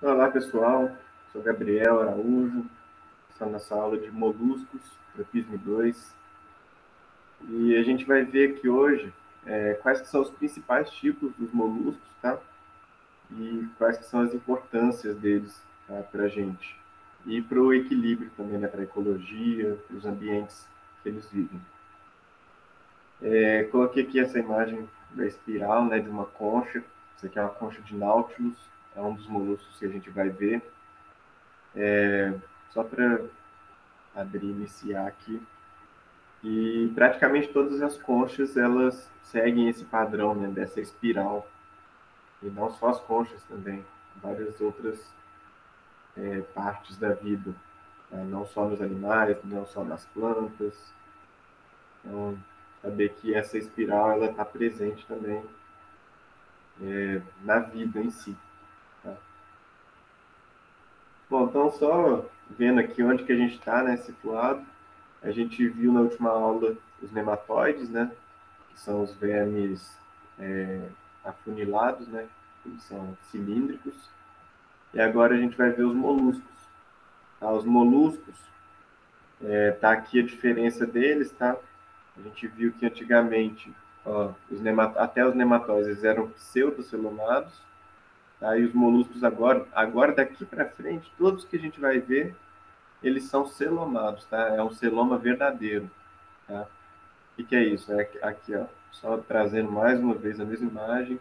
Olá, pessoal. Sou Gabriel Araújo. Estou nessa aula de moluscos, tropismo 2. E a gente vai ver aqui hoje quais que são os principais tipos dos moluscos, tá? E quais que são as importâncias deles, tá, para a gente. E para o equilíbrio também, né? Para a ecologia, para os ambientes que eles vivem. Coloquei aqui essa imagem da espiral, né? De uma concha. Isso aqui é uma concha de Nautilus. É um dos moluscos que a gente vai ver. Só para abrir e iniciar aqui. E praticamente todas as conchas elas seguem esse padrão, né, dessa espiral. E não só as conchas também, várias outras partes da vida, né? Não só nos animais, não só nas plantas. Então, saber que essa espiral ela está presente também na vida em si. Tá? Bom, então só vendo aqui onde que a gente está, né, situado, a gente viu na última aula os nematóides, né, que são os vermes afunilados, né? Eles são cilíndricos. E agora a gente vai ver os moluscos. Tá? Os moluscos, tá aqui a diferença deles, tá? A gente viu que antigamente, ó, até os nematóides eles eram pseudocelomados, tá? E os moluscos agora daqui para frente, todos que a gente vai ver, eles são celomados, tá? É um celoma verdadeiro, tá? O que é isso? É aqui, ó, só trazendo mais uma vez a mesma imagem,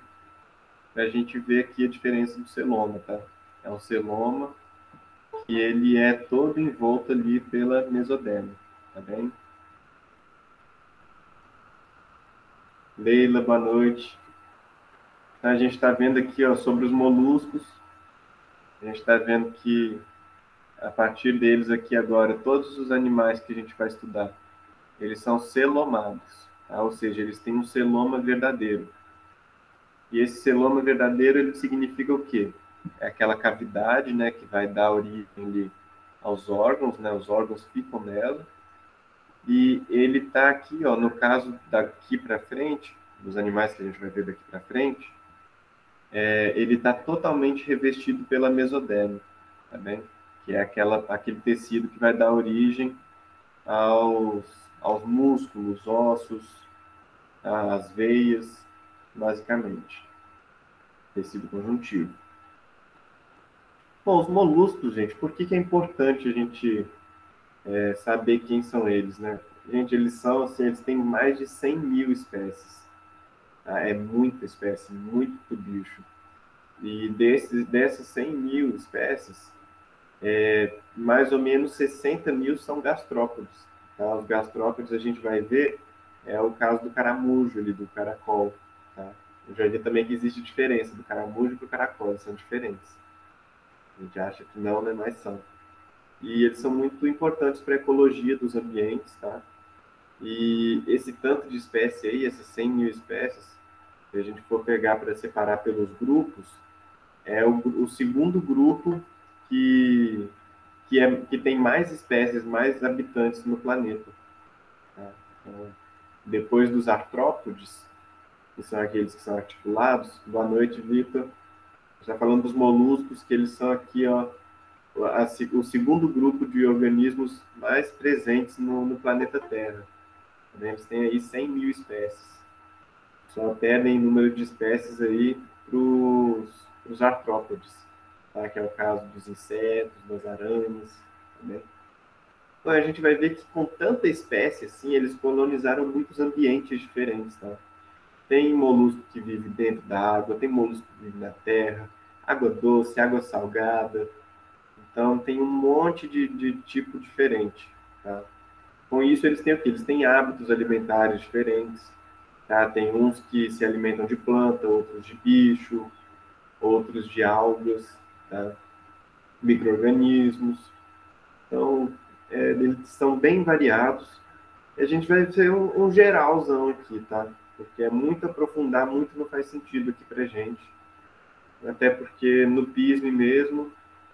para a gente ver aqui a diferença do celoma, tá? É um celoma que ele é todo envolto ali pela mesoderma, tá bem? Leila, boa noite. Então, a gente está vendo aqui, ó, sobre os moluscos. A gente está vendo que a partir deles aqui agora, todos os animais que a gente vai estudar, eles são celomados, tá? Ou seja, eles têm um celoma verdadeiro. E esse celoma verdadeiro, ele significa o quê? É aquela cavidade, né, que vai dar origem ali aos órgãos, né? Os órgãos ficam nela. E ele está aqui, ó, no caso daqui para frente, dos animais que a gente vai ver daqui para frente, ele está totalmente revestido pela mesoderma, tá bem? Que é aquele tecido que vai dar origem aos, aos músculos, ossos, às veias, basicamente, tecido conjuntivo. Bom, os moluscos, gente, por que é importante a gente saber quem são eles, né? Gente, eles são, assim, eles têm mais de 100 mil espécies. Tá? É muita espécie, muito bicho. E dessas 100 mil espécies, mais ou menos 60 mil são gastrópodes. Tá? Os gastrópodes a gente vai ver, é o caso do caramujo ali, do caracol. Tá? Eu já vi também que existe diferença do caramujo para o caracol, eles são diferentes. A gente acha que não, né? Mas são. E eles são muito importantes para a ecologia dos ambientes, tá? E esse tanto de espécie aí, essas 100 mil espécies, se a gente for pegar para separar pelos grupos, é o segundo grupo que, que tem mais espécies, mais habitantes no planeta. Tá? Então, depois dos artrópodes, que são aqueles que são articulados, boa noite, Vitor. Já falando dos moluscos, que eles são aqui, ó, o segundo grupo de organismos mais presentes no planeta Terra. Eles têm aí 100 mil espécies. Só perdem número de espécies aí para os artrópodes, tá? Que é o caso dos insetos, das aranhas. Né? Então a gente vai ver que com tanta espécie assim, eles colonizaram muitos ambientes diferentes. Tá? Tem molusco que vive dentro da água, tem molusco que vive na terra, água doce, água salgada. Então tem um monte de tipo diferente. Tá? Com isso eles têm o quê? Eles têm hábitos alimentares diferentes. Tá? Tem uns que se alimentam de planta, outros de bicho, outros de algas, tá? Micro-organismos. Então, eles são bem variados. A gente vai ter um geralzão aqui, tá? Porque é muito aprofundar, muito não faz sentido aqui pra gente. Até porque no PISM mesmo,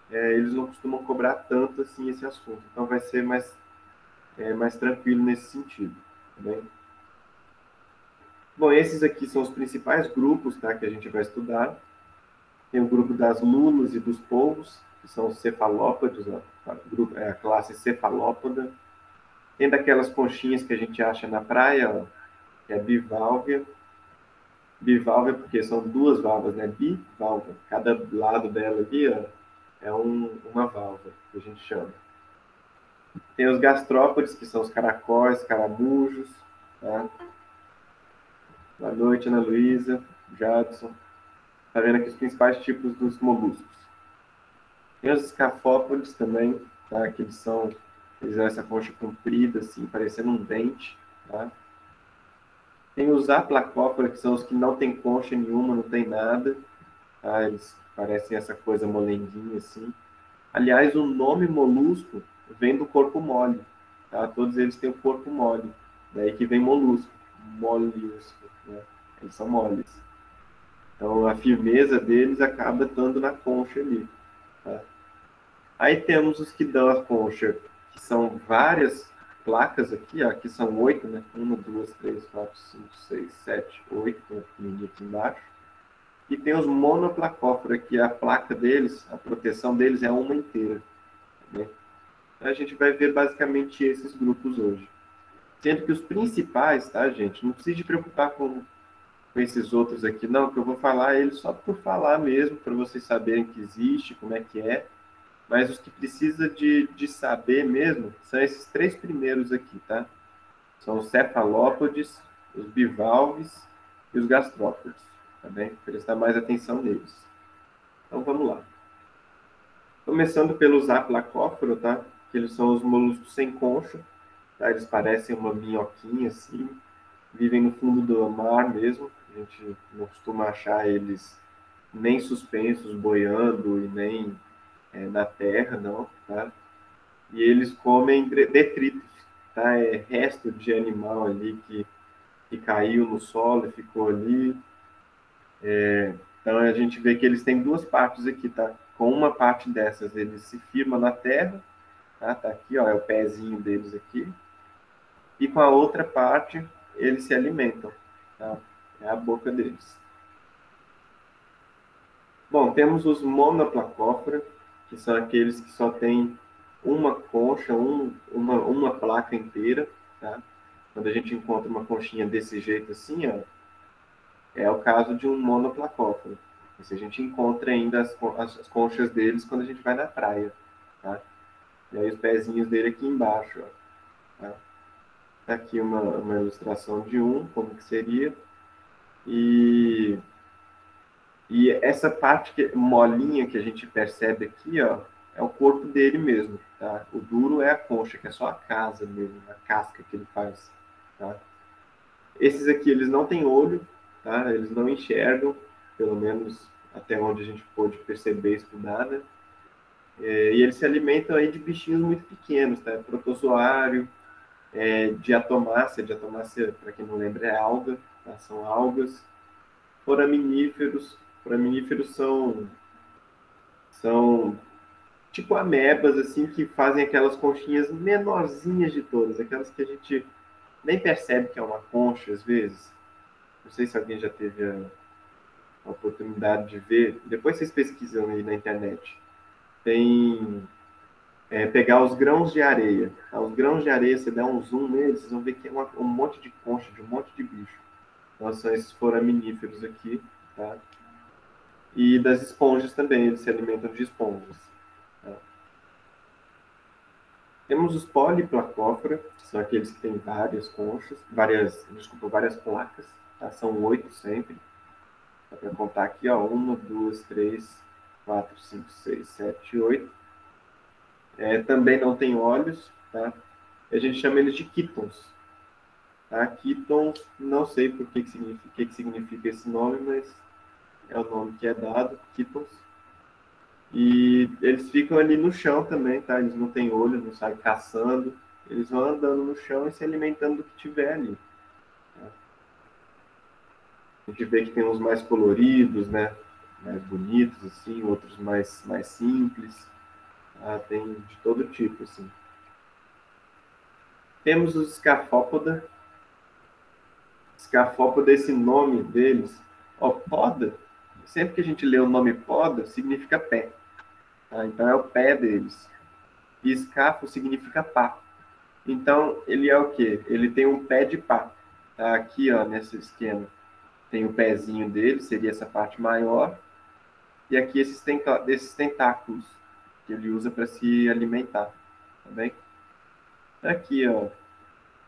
eles não costumam cobrar tanto assim esse assunto. Então vai ser mais tranquilo nesse sentido. Tá bem? Bom, esses aqui são os principais grupos, tá, que a gente vai estudar. Tem o grupo das lulas e dos polvos, que são os cefalópodes, ó, a classe cefalópoda. Tem daquelas conchinhas que a gente acha na praia, ó, que é bivalva. Bivalva porque são duas valvas, né? Bivalva. Cada lado dela ali, ó, é uma valva, que a gente chama. Tem os gastrópodes, que são os caracóis, caramujos. Tá? Boa noite, Ana Luísa, Jadson. Tá vendo aqui os principais tipos dos moluscos. Tem os escafópodes também, tá? Que eles têm essa concha comprida, assim, parecendo um dente. Tá? Tem os aplacópodes, que são os que não tem concha nenhuma, não tem nada. Tá? Eles parecem essa coisa molenguinha, assim. Aliás, o nome molusco vem do corpo mole. Tá? Todos eles têm o corpo mole. Daí que vem molusco. Moliusco. Né? Eles são moles. Então, a firmeza deles acaba estando na concha ali. Tá? Aí temos os que dão a concha, que são várias placas aqui, ó, aqui são 8, né? 1, 2, 3, 4, 5, 6, 7, 8, tem pequenininho aqui embaixo. E tem os monoplacófora, que a placa deles, a proteção deles é uma inteira. Né? Então, a gente vai ver basicamente esses grupos hoje. Sendo que os principais, tá, gente? Não precisa se preocupar com esses outros aqui, não, que eu vou falar eles só por falar mesmo, para vocês saberem que existe, como é que é. Mas os que precisa de saber mesmo são esses três primeiros aqui, tá? São os cefalópodes, os bivalves e os gastrópodes, tá bem? Prestar mais atenção neles. Então, vamos lá. Começando pelos aplacóforos, tá? Que eles são os moluscos sem concha, tá? Eles parecem uma minhoquinha, assim. Vivem no fundo do mar mesmo. A gente não costuma achar eles nem suspensos, boiando, e nem na terra, não, tá? E eles comem detritos, tá? É resto de animal ali que caiu no solo e ficou ali. Então a gente vê que eles têm duas partes aqui, tá? Com uma parte dessas eles se firmam na terra, tá? Tá aqui, ó, é o pezinho deles aqui. E com a outra parte eles se alimentam, tá? É a boca deles. Bom, temos os monoplacófora, que são aqueles que só têm uma concha, uma placa inteira, tá? Quando a gente encontra uma conchinha desse jeito assim, ó, é o caso de um monoplacóforo. Esse a gente encontra ainda as conchas deles quando a gente vai na praia, tá? E aí os pezinhos dele aqui embaixo, ó, tá? Tá aqui uma ilustração de como que seria. E essa parte molinha que a gente percebe aqui, ó, é o corpo dele mesmo, tá? O duro é a concha, que é só a casa mesmo, a casca que ele faz, tá? Esses aqui, eles não têm olho, tá? Eles não enxergam, pelo menos até onde a gente pôde perceber e estudar, né? E eles se alimentam aí de bichinhos muito pequenos, tá? Protozoário, diatomácea. Diatomácea, para quem não lembra, é alga, tá? São algas. Foraminíferos. Foraminíferos são tipo amebas, assim, que fazem aquelas conchinhas menorzinhas de todas, aquelas que a gente nem percebe que é uma concha, às vezes. Não sei se alguém já teve a oportunidade de ver. Depois vocês pesquisam aí na internet. Tem pegar os grãos de areia. Tá? Os grãos de areia, você dá um zoom neles, vocês vão ver que é um monte de concha, de um monte de bicho. Então, são esses foraminíferos aqui, tá? E das esponjas também, eles se alimentam de esponjas. Tá? Temos os poliplacófora, que são aqueles que têm várias conchas, várias placas, tá? São 8 sempre. Dá para contar aqui, ó, 1, 2, 3, 4, 5, 6, 7, 8. Também não tem olhos, tá? A gente chama eles de quítons. Tá? Quítons, não sei por que significa esse nome, mas é o nome que é dado, quítons. E eles ficam ali no chão também, tá? Eles não têm olho, não saem caçando. Eles vão andando no chão e se alimentando do que tiver ali. Tá? A gente vê que tem uns mais coloridos, né? Mais bonitos, assim, outros mais simples. Tá? Tem de todo tipo, assim. Temos os escafópoda. Escafópoda, esse nome deles. Ó, poda sempre que a gente lê o nome poda, significa pé. Tá? Então é o pé deles. E escafo significa pá. Então ele é o quê? Ele tem um pé de pá. Tá? Aqui, ó, nesse esquema, tem o pezinho dele, seria essa parte maior. E aqui esses tentáculos que ele usa para se alimentar. Tá bem? Aqui, ó,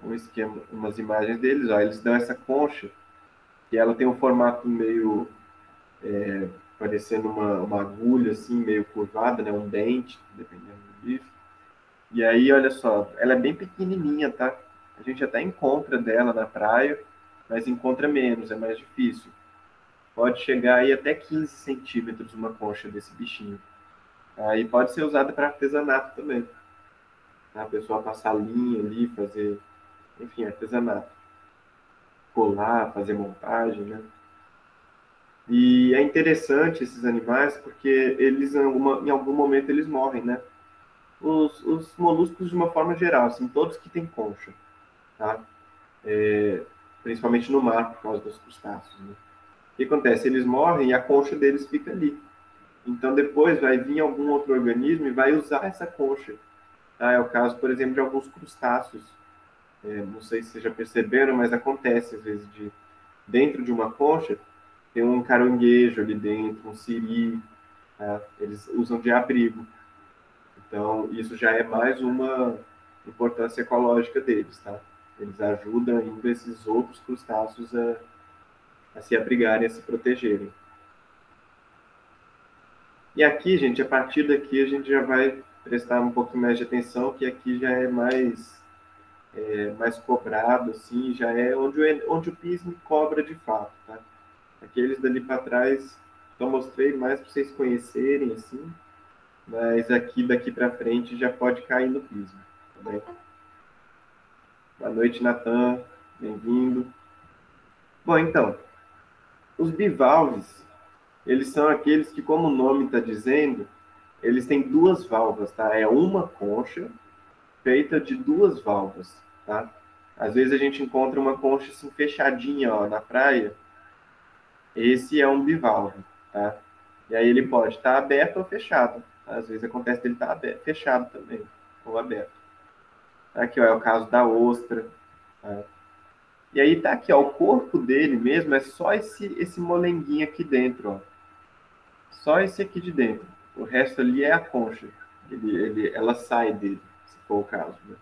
um esquema, umas imagens deles. Ó, eles dão essa concha, que ela tem um formato meio parecendo uma agulha, assim, meio curvada, né? Um dente, dependendo do bicho. E aí, olha só, ela é bem pequenininha, tá? A gente até encontra dela na praia, mas encontra menos, é mais difícil. Pode chegar aí até 15 centímetros uma concha desse bichinho. Aí pode ser usada para artesanato também. Tá? A pessoa passar linha ali, fazer, enfim, artesanato. Colar, fazer montagem, né? E é interessante esses animais porque eles, em algum momento, eles morrem, né? Os moluscos, de uma forma geral, assim, todos que têm concha, tá? Principalmente no mar, por causa dos crustáceos, né? O que acontece? Eles morrem e a concha deles fica ali. Então, depois vai vir algum outro organismo e vai usar essa concha. Tá? É o caso, por exemplo, de alguns crustáceos. Não sei se vocês já perceberam, mas acontece, às vezes, dentro de uma concha, tem um caranguejo ali dentro, um siri, tá? Eles usam de abrigo. Então, isso já é mais uma importância ecológica deles, tá? Eles ajudam ainda esses outros crustáceos a se abrigarem, a se protegerem. E aqui, gente, a partir daqui a gente já vai prestar um pouquinho mais de atenção, que aqui já é mais cobrado, assim, já é onde o PIS me cobra de fato, tá? Aqueles dali para trás, só mostrei mais para vocês conhecerem, assim, mas aqui daqui para frente já pode cair no pismo, tá bem? Boa noite, Natan, bem-vindo. Bom, então, os bivalves, eles são aqueles que, como o nome está dizendo, eles têm duas valvas, tá? É uma concha feita de duas valvas, tá? Às vezes a gente encontra uma concha assim fechadinha, ó, na praia. Esse é um bivalve, tá? E aí ele pode estar aberto ou fechado. Às vezes acontece dele estar fechado também, ou aberto. Aqui, ó, é o caso da ostra, tá? E aí tá aqui, ó, o corpo dele mesmo é só esse molenguinho aqui dentro, ó. Só esse aqui de dentro. O resto ali é a concha. Ela sai dele, se for o caso, né?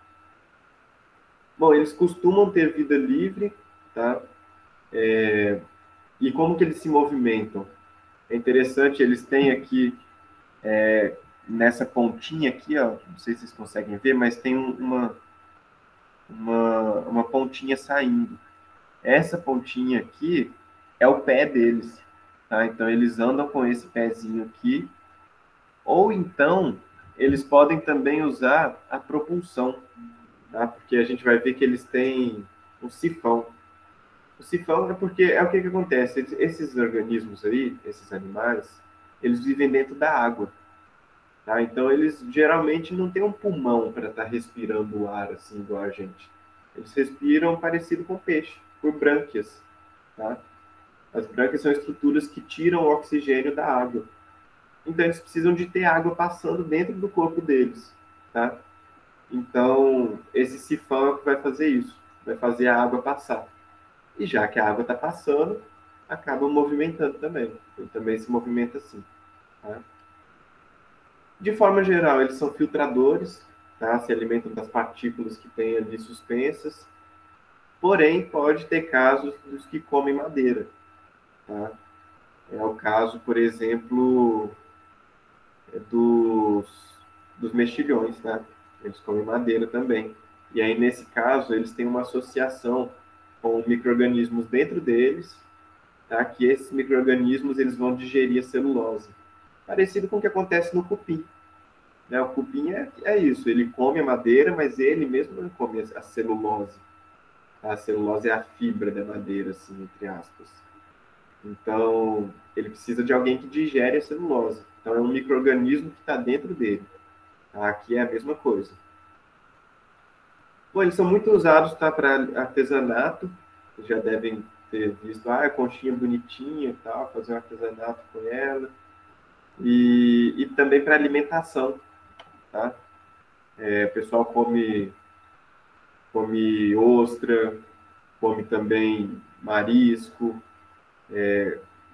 Bom, eles costumam ter vida livre, tá? E como que eles se movimentam? É interessante, eles têm aqui, nessa pontinha aqui, ó, não sei se vocês conseguem ver, mas tem uma pontinha saindo. Essa pontinha aqui é o pé deles, tá? Então eles andam com esse pezinho aqui, ou então eles podem também usar a propulsão, tá? Porque a gente vai ver que eles têm um sifão. O sifão é porque é o que acontece. Esses organismos aí, esses animais, eles vivem dentro da água, tá? Então eles geralmente não têm um pulmão para estar respirando o ar assim igual a gente. Eles respiram parecido com peixe, por brânquias, tá? As brânquias são estruturas que tiram o oxigênio da água. Então eles precisam de ter água passando dentro do corpo deles, tá? Então esse sifão é o que vai fazer isso, vai fazer a água passar. E já que a água está passando, acaba movimentando também. Ele também se movimenta assim. Tá? De forma geral, eles são filtradores, tá? Se alimentam das partículas que tem ali suspensas. Porém, pode ter casos dos que comem madeira. Tá? É o caso, por exemplo, dos mexilhões. Tá? Eles comem madeira também. E aí, nesse caso, eles têm uma associação com micro-organismos dentro deles, tá? Que esses micro-organismos eles vão digerir a celulose. Parecido com o que acontece no cupim. Né? O cupim é isso, ele come a madeira, mas ele mesmo não come a celulose. Tá? A celulose é a fibra da madeira, assim, entre aspas. Então, ele precisa de alguém que digere a celulose. Então, é um micro-organismo que está dentro dele. Tá? Aqui é a mesma coisa. Bom, eles são muito usados, tá, para artesanato. Vocês já devem ter visto, a conchinha bonitinha e tal, fazer um artesanato com ela. E também para alimentação, tá? O pessoal come ostra, come também marisco,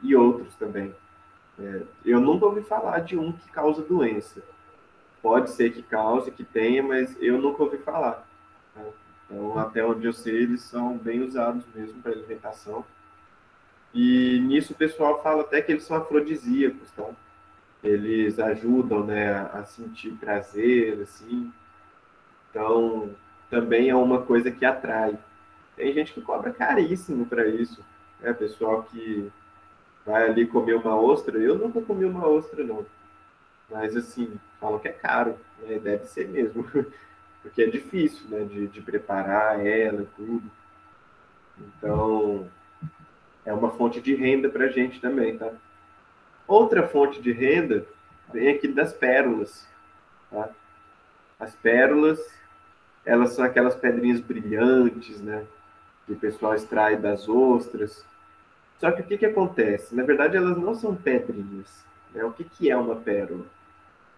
e outros também. Eu nunca ouvi falar de um que causa doença. Pode ser que cause, que tenha, mas eu nunca ouvi falar. Tá? Então, até onde eu sei, eles são bem usados mesmo para alimentação. E nisso o pessoal fala até que eles são afrodisíacos, tá? Eles ajudam, né, a sentir prazer, assim. Então, também é uma coisa que atrai. Tem gente que cobra caríssimo para isso. Pessoal que vai ali comer uma ostra. Eu nunca comi uma ostra, não. Mas, assim, falam que é caro, né? Deve ser mesmo. Porque é difícil, né, de preparar ela e tudo. Então, é uma fonte de renda para a gente também, tá? Outra fonte de renda vem aqui das pérolas, tá? As pérolas, elas são aquelas pedrinhas brilhantes, né? Que o pessoal extrai das ostras. Só que o que que acontece? Na verdade, elas não são pedrinhas, né? O que que é uma pérola?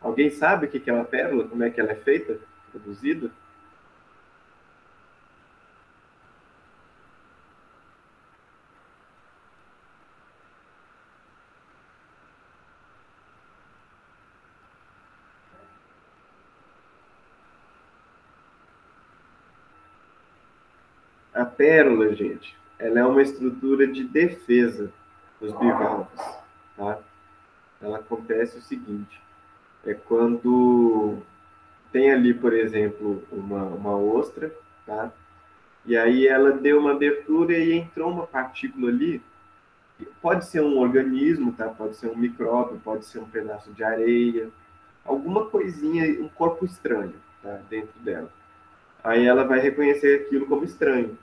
Alguém sabe o que que é uma pérola? Como é que ela é feita? Produzida? A pérola, gente, ela é uma estrutura de defesa dos bivalves, tá? Ela acontece o seguinte, é quando tem ali, por exemplo, uma ostra, tá? E aí ela deu uma abertura e entrou uma partícula ali, pode ser um organismo, tá? Pode ser um micróbio, pode ser um pedaço de areia, alguma coisinha, um corpo estranho, tá? Dentro dela. Aí ela vai reconhecer aquilo como estranho.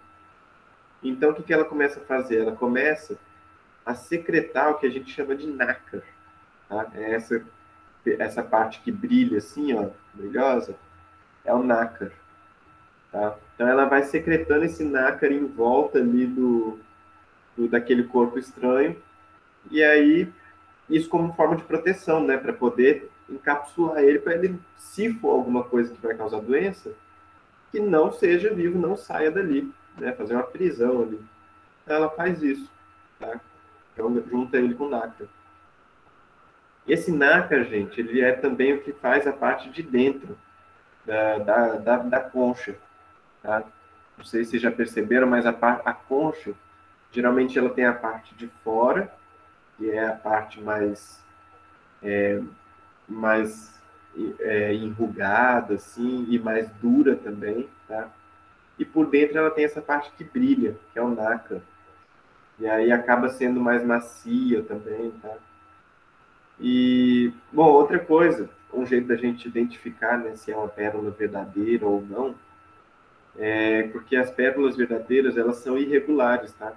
Então, o que que ela começa a fazer? Ela começa a secretar o que a gente chama de nácar, tá? Essa parte que brilha assim, ó, brilhosa, é o nácar, tá? Então, ela vai secretando esse nácar em volta ali daquele corpo estranho, e aí, isso como forma de proteção, né? Para poder encapsular ele, para ele, se for alguma coisa que vai causar doença, que não seja vivo, não saia dali, né? Fazer uma prisão ali. Então, ela faz isso, tá? Então, junta ele com o nácar. Esse nácar, gente, ele é também o que faz a parte de dentro da concha, tá? Não sei se vocês já perceberam, mas a concha, geralmente ela tem a parte de fora, que é a parte mais enrugada, assim, e mais dura também, tá? E por dentro ela tem essa parte que brilha, que é o nácar. E aí acaba sendo mais macia também, tá? E, bom, outra coisa, um jeito da gente identificar, né, se é uma pérola verdadeira ou não, é porque as pérolas verdadeiras, elas são irregulares, tá?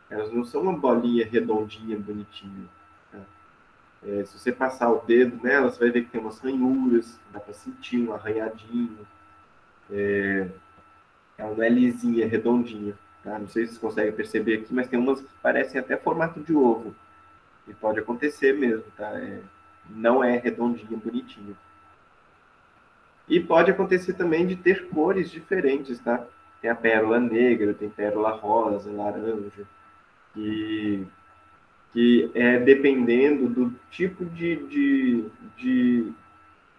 Elas não são uma bolinha redondinha, bonitinha, tá? Se você passar o dedo nela, você vai ver que tem umas ranhuras, dá para sentir um arranhadinho. Ela não é lisinha, é redondinha, tá? Não sei se vocês conseguem perceber aqui, mas tem umas que parecem até formato de ovo. E pode acontecer mesmo, tá? Não é redondinha, bonitinha. E pode acontecer também de ter cores diferentes, tá? Tem a pérola negra, tem pérola rosa, laranja, e que é dependendo do tipo de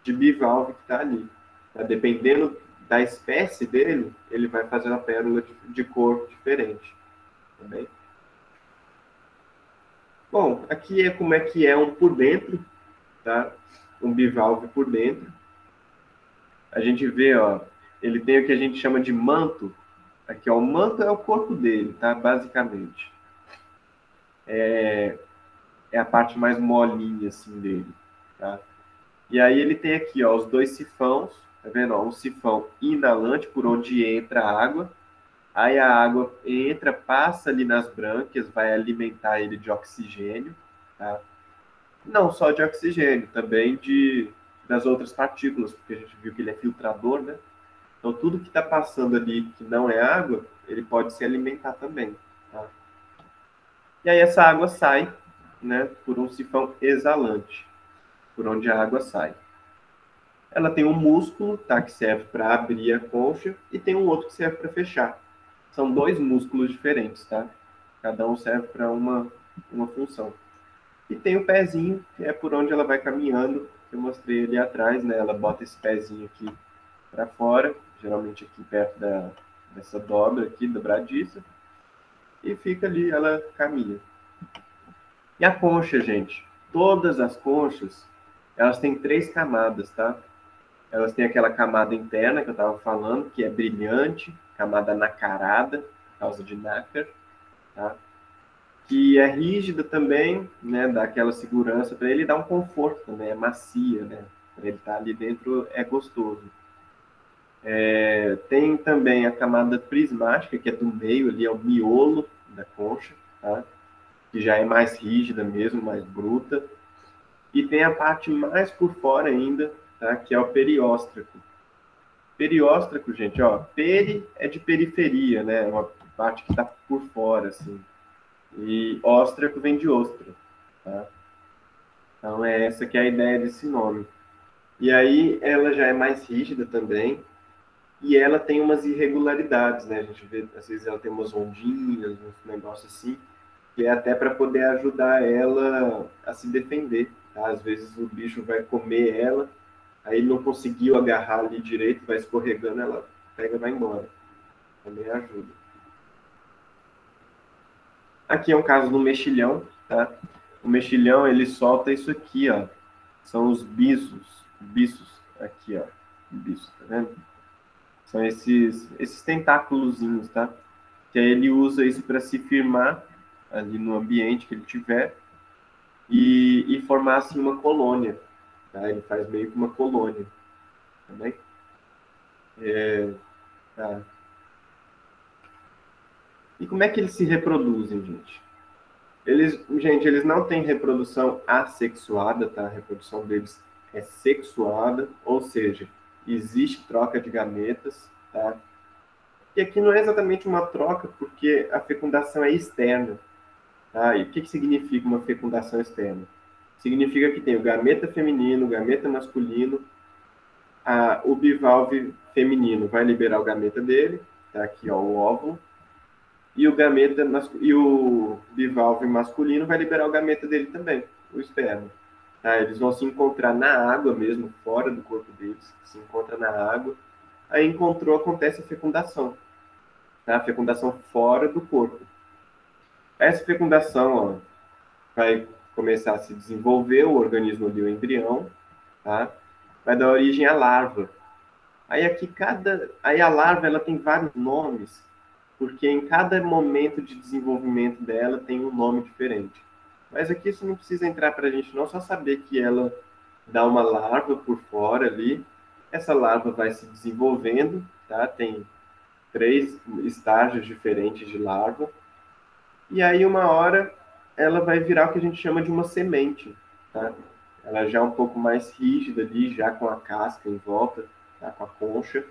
bivalve que está ali. Tá? Dependendo da espécie dele, ele vai fazer uma pérola de cor diferente. Tá bem? Bom, aqui é como é que é um por dentro, tá? Um bivalve por dentro. A gente vê, ó, ele tem o que a gente chama de manto. Aqui, ó, o manto é o corpo dele, tá? Basicamente. É a parte mais molinha, assim, dele, tá? E aí ele tem aqui, ó, os dois sifões, tá vendo? Ó, um sifão inalante, por onde entra a água. Aí a água entra, passa ali nas brânquias, vai alimentar ele de oxigênio, tá? Não só de oxigênio, também das outras partículas, porque a gente viu que ele é filtrador, né? Então, tudo que está passando ali que não é água, ele pode se alimentar também. Tá? E aí essa água sai, né, por um sifão exalante, por onde a água sai. Ela tem um músculo, tá, que serve para abrir a concha, e tem um outro que serve para fechar. São dois músculos diferentes, tá? Cada um serve para uma função. E tem o pezinho, que é por onde ela vai caminhando. Eu mostrei ali atrás, né? Ela bota esse pezinho aqui para fora, geralmente aqui perto dessa dobra aqui, da bradiça, e fica ali, ela caminha. E a concha, gente? Todas as conchas, elas têm três camadas, tá? Elas têm aquela camada interna que eu estava falando, que é brilhante, camada nacarada, por causa de nácar, tá? Que é rígida também, né? Dá aquela segurança para ele, dá um conforto também, é macia, né? Para ele estar ali dentro é gostoso. Tem também a camada prismática, que é do meio ali, é o miolo da concha, tá? Que já é mais rígida mesmo, mais bruta. E tem a parte mais por fora ainda, tá? Que é o perióstraco. Perióstraco, gente, ó, peri é de periferia, né? Uma parte que está por fora, assim. E óstraco vem de ostra, tá? Então é essa que é a ideia desse nome. E aí ela já é mais rígida também, e ela tem umas irregularidades, né? A gente vê, às vezes ela tem umas ondinhas, uns negócios assim, que é até para poder ajudar ela a se defender, tá? Às vezes o bicho vai comer ela, aí ele não conseguiu agarrar ali direito, vai escorregando, ela pega e vai embora. Também ajuda. Aqui é um caso do mexilhão, tá? O mexilhão, ele solta isso aqui, ó. São os biços, aqui, ó. Biços, tá vendo? São esses tentáculozinhos, tá? Que aí ele usa isso para se firmar ali no ambiente que ele tiver e formar, assim, uma colônia, tá? Ele faz meio que uma colônia, também. Tá? E como é que eles se reproduzem, gente? Eles não têm reprodução assexuada, tá? A reprodução deles é sexuada, ou seja, existe troca de gametas, tá? E aqui não é exatamente uma troca, porque a fecundação é externa, tá? E o que significa uma fecundação externa? Significa que tem o gameta feminino, o gameta masculino, o bivalve feminino vai liberar o gameta dele, tá? Aqui, ó, o óvulo, e o bivalve masculino vai liberar o gameta dele também, o esperma. Tá? Eles vão se encontrar na água mesmo, fora do corpo deles, se encontra na água. Aí encontrou, acontece a fecundação, tá? A fecundação fora do corpo. Essa fecundação, ó, vai começar a se desenvolver o organismo ali, o embrião, tá? Vai dar origem à larva. Aí a larva ela tem vários nomes, porque em cada momento de desenvolvimento dela tem um nome diferente. Mas aqui isso não precisa entrar para a gente não, só saber que ela dá uma larva por fora ali. Essa larva vai se desenvolvendo, tá? Tem três estágios diferentes de larva. E aí uma hora ela vai virar o que a gente chama de uma semente, tá? Ela já é um pouco mais rígida ali, já com a casca em volta, tá? Com a concha.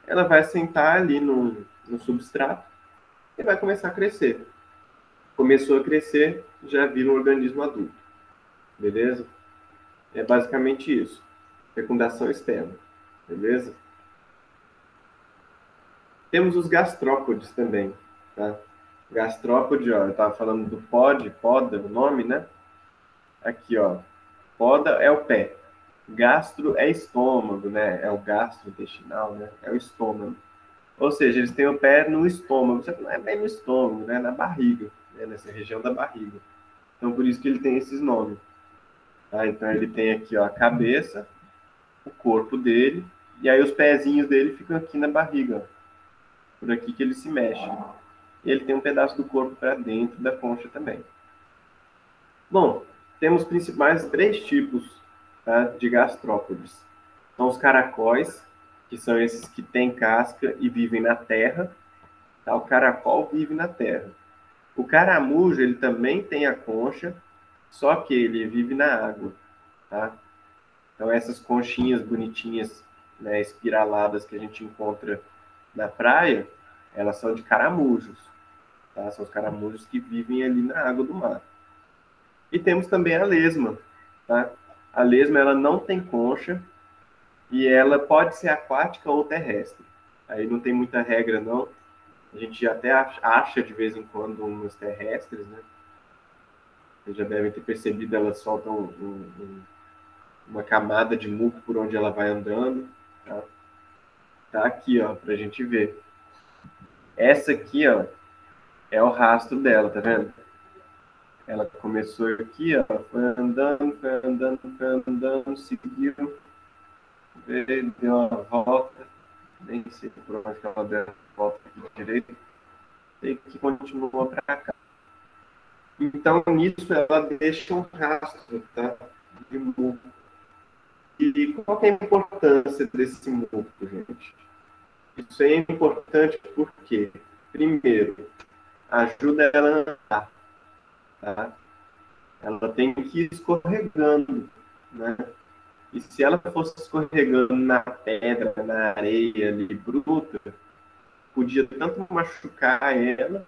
Ela vai sentar ali no substrato e vai começar a crescer. Começou a crescer, já vira um organismo adulto. Beleza? É basicamente isso. Fecundação externa. Beleza? Temos os gastrópodes também. Tá? Gastrópode, ó, eu estava falando do poda, o nome, né? Aqui, ó. Poda é o pé. Gastro é estômago, né? É o gastrointestinal, né? É o estômago. Ou seja, eles têm o pé no estômago, só que não é bem no estômago, né? Na barriga, né? Nessa região da barriga. Então, por isso que ele tem esses nomes. Tá? Então, ele tem aqui, ó, a cabeça, o corpo dele, e aí os pezinhos dele ficam aqui na barriga, ó. Por aqui que ele se mexe. E ele tem um pedaço do corpo para dentro da concha também. Bom, temos principais três tipos, tá, de gastrópodes. São os caracóis, que são esses que têm casca e vivem na terra. Tá? O caracol vive na terra. O caramujo, ele também tem a concha, só que ele vive na água. Tá? Então, essas conchinhas bonitinhas, né, espiraladas que a gente encontra na praia, elas são de caramujos. tá? São os caramujos que vivem ali na água do mar. E temos também a lesma, tá? A lesma, ela não tem concha e ela pode ser aquática ou terrestre. Aí não tem muita regra, não. A gente até acha de vez em quando umas terrestres, né? Vocês já devem ter percebido, elas soltam uma camada de muco por onde ela vai andando. Tá, tá aqui, ó, pra gente ver. Essa aqui, ó, é o rastro dela, tá vendo? Ela começou aqui, ó, foi andando, seguiu, deu uma volta, nem sei por onde que ela deu a volta aqui direito, e que continuou para cá. Então, nisso, ela deixa um rastro, tá? De muco. E qual que é a importância desse muco, gente? Isso é importante porque, primeiro, ajuda ela a andar, tá? Ela tem que ir escorregando, né? E se ela fosse escorregando na pedra, na areia ali bruta, podia tanto machucar ela,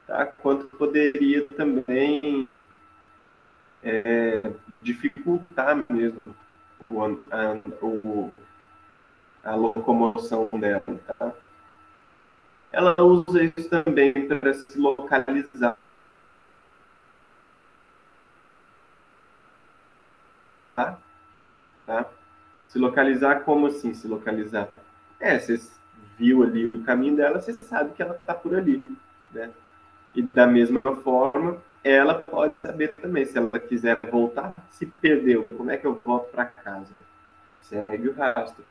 tá? Quanto poderia também dificultar mesmo o, a locomoção dela, tá? Ela usa isso também para se localizar, tá? Tá? Se localizar, como assim se localizar? Você viu ali o caminho dela, você sabe que ela está por ali, né? E da mesma forma, ela pode saber também, se ela quiser voltar, se perdeu, como é que eu volto para casa? Segue o rastro,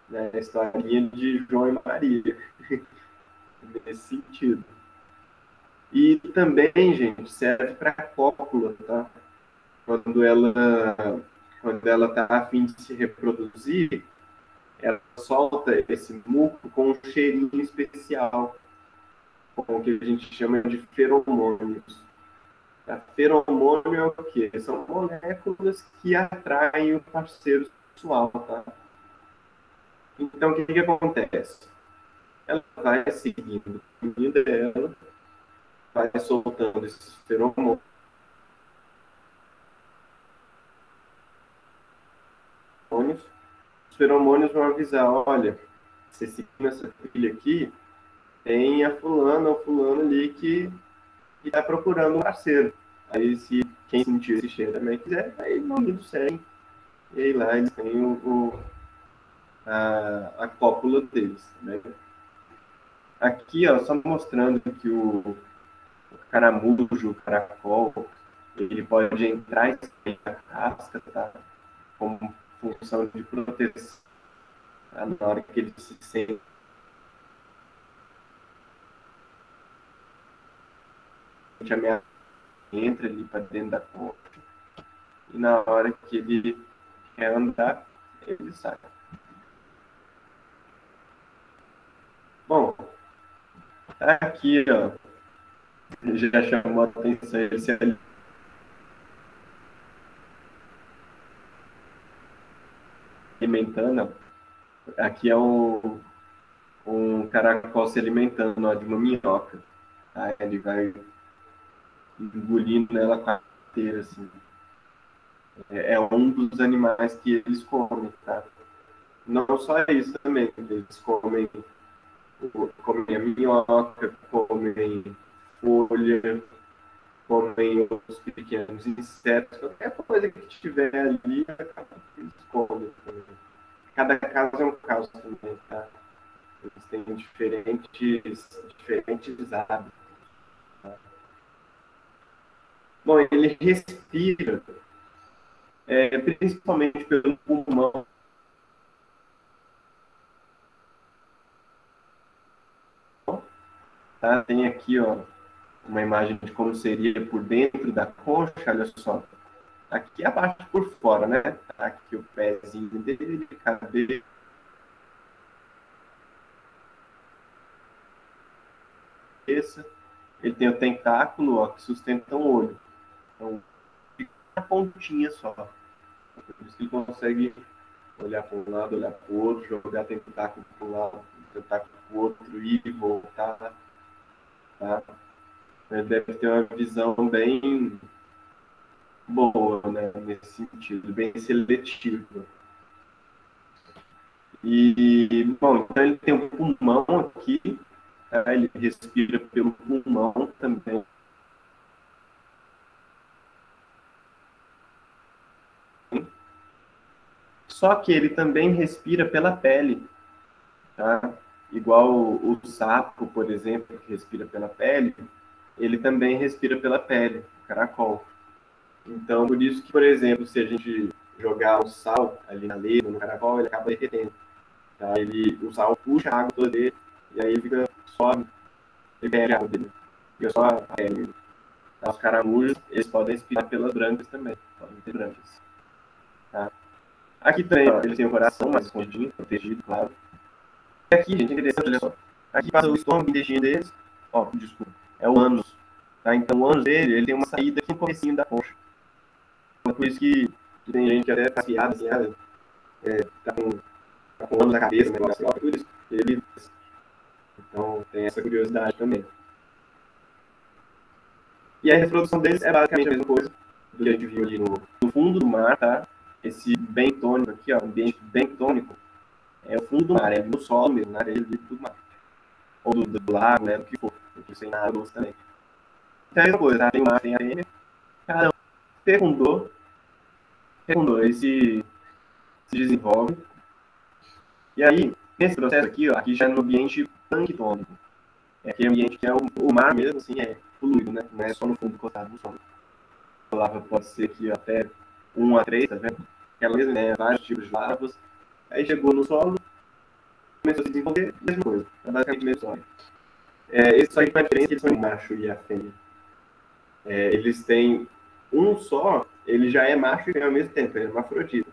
né? A historinha de João e Maria, nesse sentido. E também, gente, serve para cópula, tá? Quando ela está a fim de se reproduzir, ela solta esse muco com um cheirinho especial, com o que a gente chama de feromônios. A feromônio é o quê? São moléculas que atraem o parceiro sexual, tá? Então, o que, que acontece? Ela vai seguindo a comida dela, vai soltando esses feromônios. Os feromônios vão avisar, olha, você seguindo essa filha aqui, tem a fulana ou fulano ali que está procurando um parceiro. Aí, se quem sentir esse cheiro também quiser, aí no do segue. E aí lá eles têm a cópula deles. Né? Aqui, ó, só mostrando que o caramujo, o caracol, ele pode entrar e sair da casca, tá? Como função de proteção. Tá? Na hora que ele se sente ameaçado, entra ali para dentro da concha. E na hora que ele quer andar, ele sai. Bom, aqui, ó, já chamou a atenção esse alimentando. Aqui é um caracol se alimentando, ó, de uma minhoca. Tá? Ele vai engolindo ela com a inteira, assim. É um dos animais que eles comem, tá? Não só isso também, eles comem a minhoca, comem folha, comem outros pequenos insetos, qualquer coisa que tiver ali, eles comem também. Cada caso é um caso também, tá? Eles têm diferentes hábitos. Tá? Bom, ele respira, principalmente pelo pulmão. Tá? Tem aqui, ó, uma imagem de como seria por dentro da concha, olha só. Aqui abaixo por fora, né? Tá aqui o pezinho dele, cabelo. Ele tem o tentáculo, ó, que sustenta o olho. Então, fica na pontinha só. Por isso que ele consegue olhar para um lado, olhar para o outro, jogar tentáculo para um lado, tentáculo para o outro, ir e voltar. tá? Ele deve ter uma visão bem boa, né, nesse sentido, bem seletiva. Bom, então ele tem um pulmão aqui, tá? Ele respira pelo pulmão também. Só que ele também respira pela pele, tá? Igual o sapo, por exemplo, que respira pela pele, ele também respira pela pele, o caracol. Então, por isso que, por exemplo, se a gente jogar o sal ali na lema, no caracol, ele acaba derretendo. Tá? O sal puxa a água toda dele, e aí ele fica só, ele perde a água dele. Fica só a pele. Tá? Os caramujos, eles podem respirar pelas brancas também, podem ter brancas. Tá? Aqui também, ó, eles têm o coração mais escondidinho, protegido, claro. E aqui, gente, é interessante, olha só. Aqui passa o estômago, o intestino deles, ó, desculpa, é o ânus. Tá? Então, o ânus dele, ele tem uma saída aqui no comecinho da concha. É por isso que tem gente que até tá fiada, assim, tá com o ânus na cabeça, negócio, tudo isso. Então, tem essa curiosidade também. E a reprodução deles é basicamente a mesma coisa do que a gente viu ali no fundo do mar, tá? Esse bentônico aqui, ó, ambiente bentônico, é o fundo do mar, é no solo mesmo, na areia do mar. Ou do lago, né, do que for, porque isso aí na água também. Então é a mesma coisa, tá? Tem o mar, tem a areia, cada um fecundou, ele se desenvolve. E aí, nesse processo aqui, ó, aqui já é no ambiente planctônico. É aquele ambiente que é o mar mesmo, assim, é fluido, né? Não é só no fundo cotado no solo. A lava pode ser aqui até 1 a 3, tá vendo? Aquela mesma, né? Vários tipos de lavas. Aí chegou no solo, começou a se desenvolver, mesma coisa. É basicamente a mesma história. Esse só que a diferença é que eles são o macho e a fêmea. Eles têm um só, ele já é macho e fêmea ao mesmo tempo, ele é hermafrodita.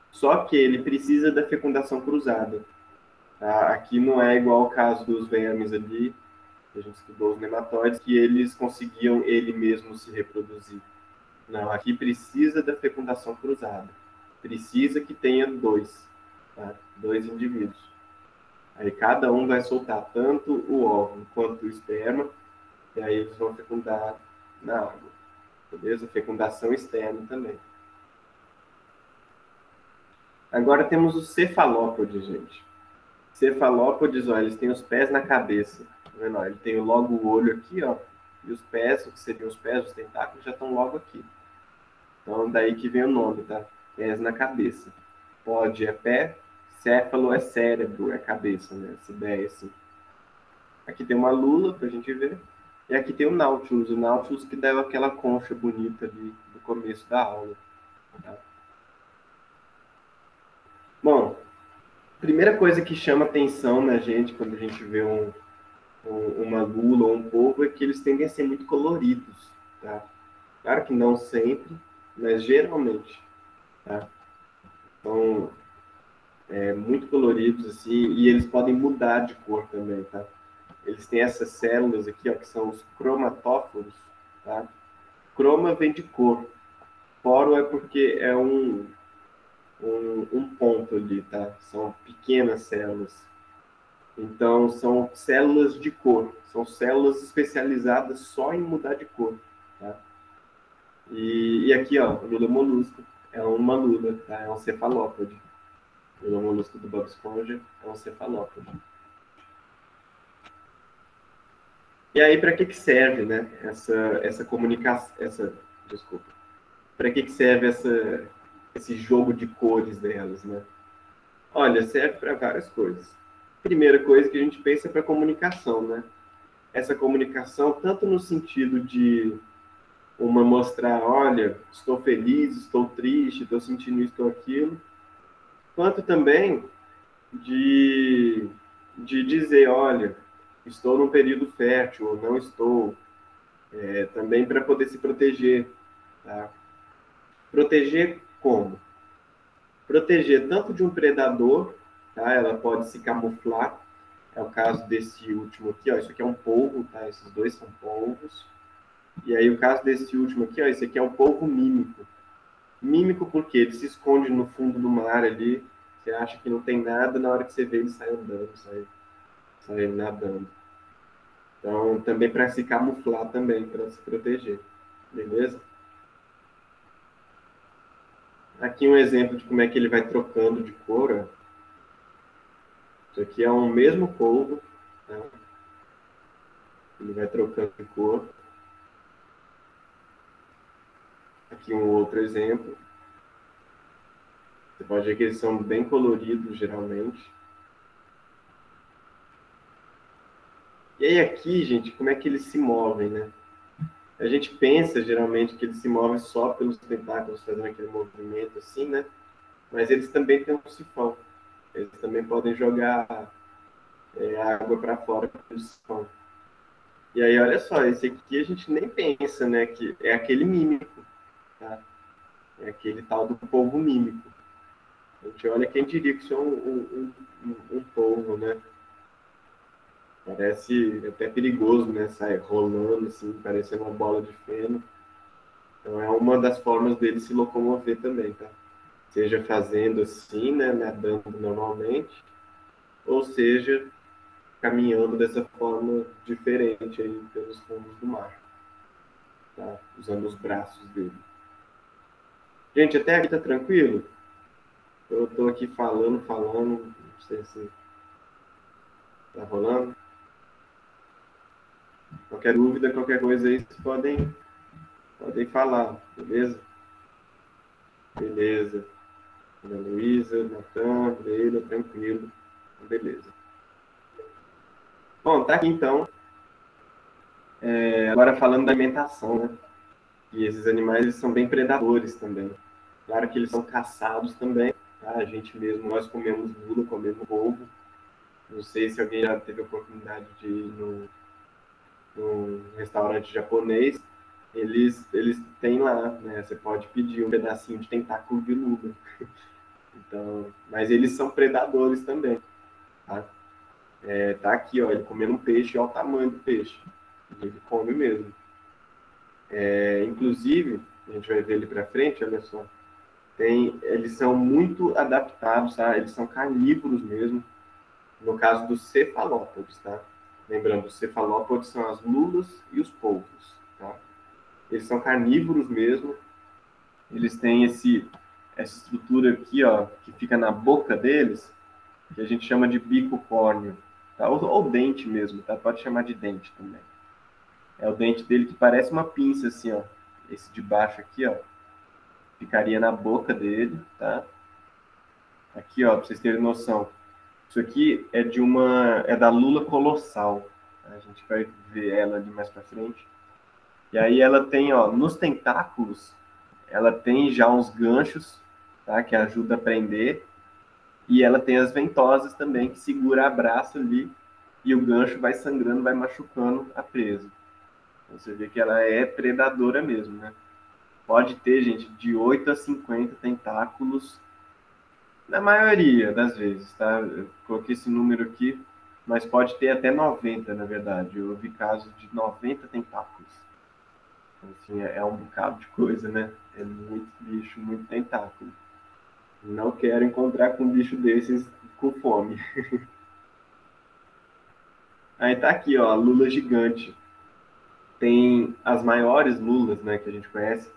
Só que ele precisa da fecundação cruzada. Tá? Aqui não é igual ao caso dos vermes ali, que a gente estudou os nematóides, que eles conseguiam ele mesmo se reproduzir. Não, aqui precisa da fecundação cruzada. Precisa que tenha dois, tá? Dois indivíduos. Aí cada um vai soltar tanto o óvulo quanto o esperma, e aí eles vão fecundar na água. Beleza? Fecundação externa também. Agora temos os cefalópodes, gente. Cefalópodes, ó, eles têm os pés na cabeça. Tá vendo? Ó, ele tem logo o olho aqui, ó, e os pés, o que seriam os pés, os tentáculos, já estão logo aqui. Então, daí que vem o nome, tá? Pés na cabeça. Pod é pé, céfalo é cérebro, é cabeça, né? Essa ideia, assim. Aqui tem uma lula pra gente ver. E aqui tem o Nautilus que deu aquela concha bonita ali do começo da aula. Tá? Bom, primeira coisa que chama atenção na gente quando a gente vê uma lula ou um polvo é que eles tendem a ser muito coloridos, tá? Claro que não sempre, mas geralmente, tá? Então, muito coloridos, assim, e eles podem mudar de cor também, tá? Eles têm essas células aqui, ó, que são os cromatóforos, tá? Croma vem de cor. Foro é porque é um ponto ali, tá? São pequenas células. Então, são células de cor. São células especializadas só em mudar de cor, tá? E aqui, ó, o lula molusco é uma lula, tá? É um cefalópode. O lula molusco do Bob Esponja é um cefalópode. E aí, para que serve, né? Essa comunicação, desculpa. Para que serve esse jogo de cores delas, né? Olha, serve para várias coisas. Primeira coisa que a gente pensa é para comunicação, né? Essa comunicação, tanto no sentido de uma mostrar, olha, estou feliz, estou triste, estou sentindo isso ou aquilo, quanto também de dizer, olha, estou num período fértil ou não estou, também para poder se proteger, tá? Proteger como? Proteger tanto de um predador, tá? Ela pode se camuflar, é o caso desse último aqui, ó, isso aqui é um polvo, tá? Esses dois são polvos. E aí o caso desse último aqui, ó, esse aqui é um polvo mímico. Mímico porque ele se esconde no fundo do mar ali, você acha que não tem nada, na hora que você vê ele sai andando, sai nadando. Então, também para se camuflar também, para se proteger. Beleza? Aqui um exemplo de como é que ele vai trocando de cor. Ó. Isso aqui é um mesmo polvo. Tá? Ele vai trocando de cor. Aqui um outro exemplo. Você pode ver que eles são bem coloridos, geralmente. E aí aqui, gente, como é que eles se movem, né? A gente pensa, geralmente, que eles se movem só pelos tentáculos, fazendo aquele movimento assim, né? Mas eles também têm um sifão. Eles também podem jogar água para fora pelo sifão. E aí, olha só, esse aqui a gente nem pensa, né? Que é aquele mímico, tá? É aquele tal do polvo mímico. A gente olha, quem diria que isso é um polvo, né? Parece até perigoso, né? Sai rolando, assim, parecendo uma bola de feno. Então, é uma das formas dele se locomover também, tá? Seja fazendo assim, né? Nadando normalmente, ou seja, caminhando dessa forma diferente aí pelos fundos do mar, tá? Usando os braços dele. Gente, até aqui tá tranquilo? Eu tô aqui falando, não sei se tá rolando. Qualquer dúvida, qualquer coisa aí, vocês podem falar, beleza? Beleza. Ana Luísa, Natan, Leila, tranquilo. Beleza. Bom, tá aqui então. Agora falando da alimentação, né? E esses animais eles são bem predadores também. Claro que eles são caçados também. Tá? A gente mesmo, nós comemos lula, comemos polvo. Não sei se alguém já teve a oportunidade de ir num restaurante japonês. Eles têm lá, né? Você pode pedir um pedacinho de tentáculo de lula. Então, mas eles são predadores também. Tá? Tá aqui, ó, ele comendo um peixe, olha o tamanho do peixe. Ele come mesmo. Inclusive, a gente vai ver ele para frente, olha só. Eles são muito adaptados, tá? Eles são carnívoros mesmo. No caso dos cefalópodes, tá? Lembrando, os cefalópodes são as lulas e os polvos, tá? Eles são carnívoros mesmo. Eles têm essa estrutura aqui, ó, que fica na boca deles, que a gente chama de bico córneo, tá? Ou dente mesmo, tá? Pode chamar de dente também. É o dente dele que parece uma pinça, assim, ó. Esse de baixo aqui, ó, ficaria na boca dele, tá? Aqui, ó, pra vocês terem noção. Isso aqui é da lula colossal. A gente vai ver ela ali mais pra frente. E aí ela tem, ó, nos tentáculos, ela tem já uns ganchos, tá? Que ajuda a prender. E ela tem as ventosas também, que segura a braça ali. E o gancho vai sangrando, vai machucando a presa. Então, você vê que ela é predadora mesmo, né? Pode ter, gente, de 8 a 50 tentáculos, na maioria das vezes, tá? Eu coloquei esse número aqui, mas pode ter até 90, na verdade. Eu vi casos de 90 tentáculos. Então, assim, é um bocado de coisa, né? É muito bicho, muito tentáculo. Não quero encontrar com um bicho desses com fome. Aí tá aqui, ó, a lula gigante. Tem as maiores lulas, né, que a gente conhece,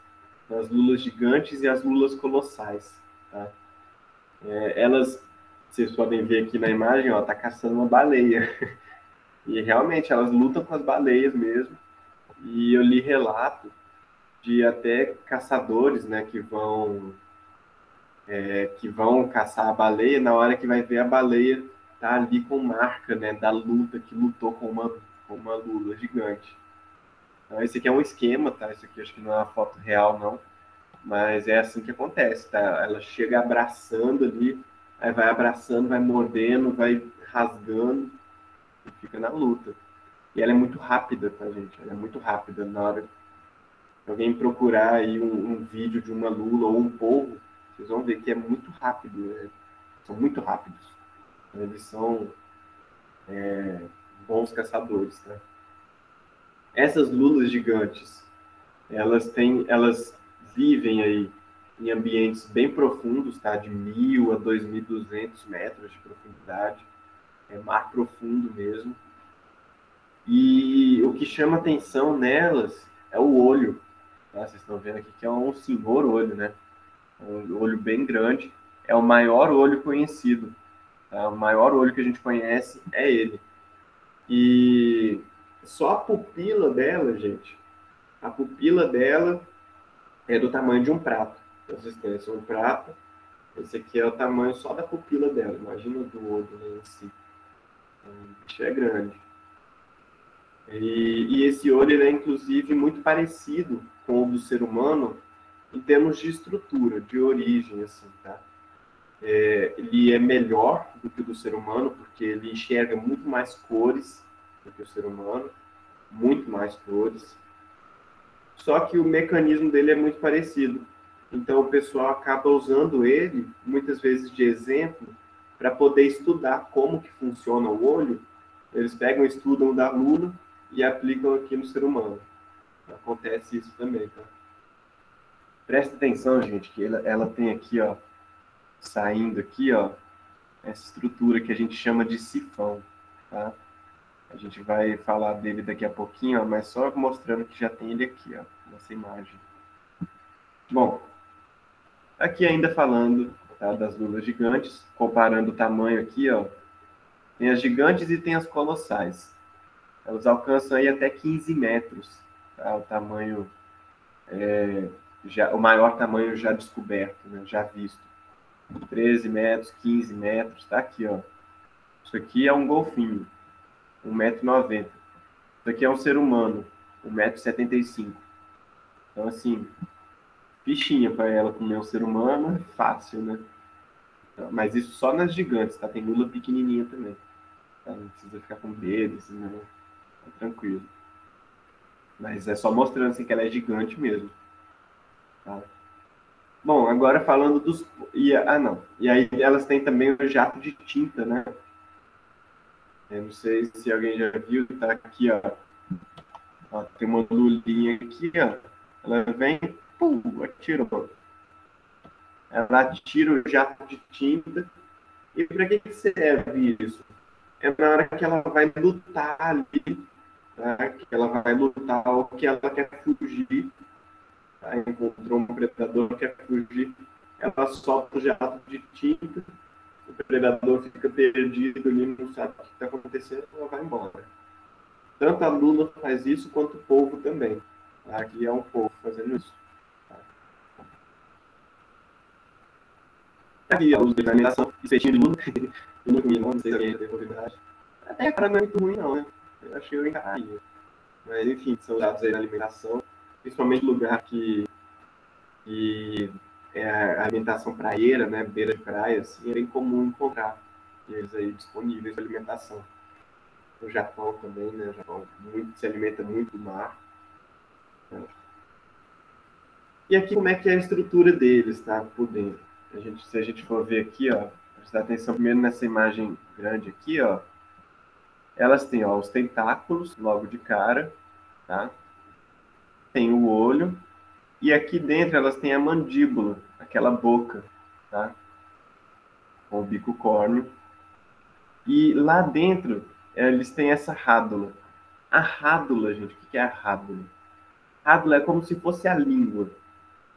as lulas gigantes e as lulas colossais, tá? Elas, vocês podem ver aqui na imagem, ó, tá caçando uma baleia. E realmente elas lutam com as baleias mesmo. E eu li relato de até caçadores, né, que vão caçar a baleia, na hora que vai ver a baleia tá ali com marca, né, da luta, que lutou com uma lula gigante. Então, esse aqui é um esquema, tá? Isso aqui acho que não é uma foto real, não. Mas é assim que acontece, tá? Ela chega abraçando ali, aí vai abraçando, vai mordendo, vai rasgando e fica na luta. E ela é muito rápida, tá, gente? Ela é muito rápida. Na hora que alguém procurar aí um vídeo de uma lula ou um polvo, vocês vão ver que é muito rápido, né? São muito rápidos. Eles são bons caçadores, tá? Essas lulas gigantes, elas vivem aí em ambientes bem profundos, tá? De 1.000 a 2.200 metros de profundidade, é mar profundo mesmo. E o que chama atenção nelas é o olho. Tá? Vocês estão vendo aqui que é um senhor olho, né? Um olho bem grande. É o maior olho conhecido. Tá? O maior olho que a gente conhece é ele. E só a pupila dela, gente, a pupila dela é do tamanho de um prato. Então, vocês conhecem um prato, esse aqui é o tamanho só da pupila dela. Imagina do olho, né, em si. Então, o bicho é grande. E esse olho ele é, inclusive, muito parecido com o do ser humano em termos de estrutura, de origem, assim, tá? Ele é melhor do que o do ser humano, porque ele enxerga muito mais cores do que o ser humano, muito mais cores. Só que o mecanismo dele é muito parecido. Então, o pessoal acaba usando ele, muitas vezes, de exemplo, para poder estudar como que funciona o olho. Eles pegam, estudam da lula e aplicam aqui no ser humano. Acontece isso também, tá? Presta atenção, gente, que ela tem aqui, ó, saindo aqui, ó, essa estrutura que a gente chama de sifão, tá? A gente vai falar dele daqui a pouquinho, ó, mas só mostrando que já tem ele aqui, ó, nessa imagem. Bom, aqui ainda falando, tá, das lulas gigantes, comparando o tamanho aqui, ó, tem as gigantes e tem as colossais. Elas alcançam aí até 15 metros, tá? O tamanho, o maior tamanho já descoberto, né, já visto. 13 metros, 15 metros, tá aqui, ó. Isso aqui é um golfinho, 1,90 m. Isso aqui é um ser humano, 1,75 m. Então, assim, fichinha para ela comer um ser humano, é fácil, né? Mas isso só nas gigantes, tá? Tem lula pequenininha também. Tá? Não precisa ficar com medo, assim, não. Tá tranquilo. Mas é só mostrando assim, que ela é gigante mesmo. Tá? Bom, agora falando dos... não. E aí elas têm também o jato de tinta, né? Eu não sei se alguém já viu, tá aqui, ó. Ó, tem uma lulinha aqui, ó. Ela vem, pum, atirou. Ela atira o jato de tinta. E para que serve isso? É na hora que ela vai lutar ali, tá? Que ela vai lutar ou que ela quer fugir, tá? Encontrou um predador, quer fugir, ela solta o jato de tinta, o predador fica perdido ali, não sabe o que está acontecendo, ela vai embora. Tanto a lula faz isso, quanto o polvo também. Tá? Aqui é um polvo fazendo isso. Tá? Aqui, a luz de alimentação, espetinho de lula. Eu não comi, não sei se alguém já teve oportunidade. Até a cara não é muito ruim, não, né? Eu achei eu encararia. Mas, enfim, são usados aí na alimentação, principalmente lugar que é a alimentação praieira, né? Beira de praia, assim, é bem comum encontrar eles aí disponíveis para alimentação. No Japão também, né? O Japão se alimenta muito do mar. Né? E aqui como é que é a estrutura deles, tá? Por dentro. Se a gente for ver aqui, ó, prestar atenção primeiro nessa imagem grande aqui, ó. Elas têm, ó, os tentáculos logo de cara, tá? Tem o olho, e aqui dentro elas têm a mandíbula, aquela boca, tá? Com o bico córneo. E lá dentro eles têm essa rádula. A rádula, gente, o que é a rádula? A rádula é como se fosse a língua,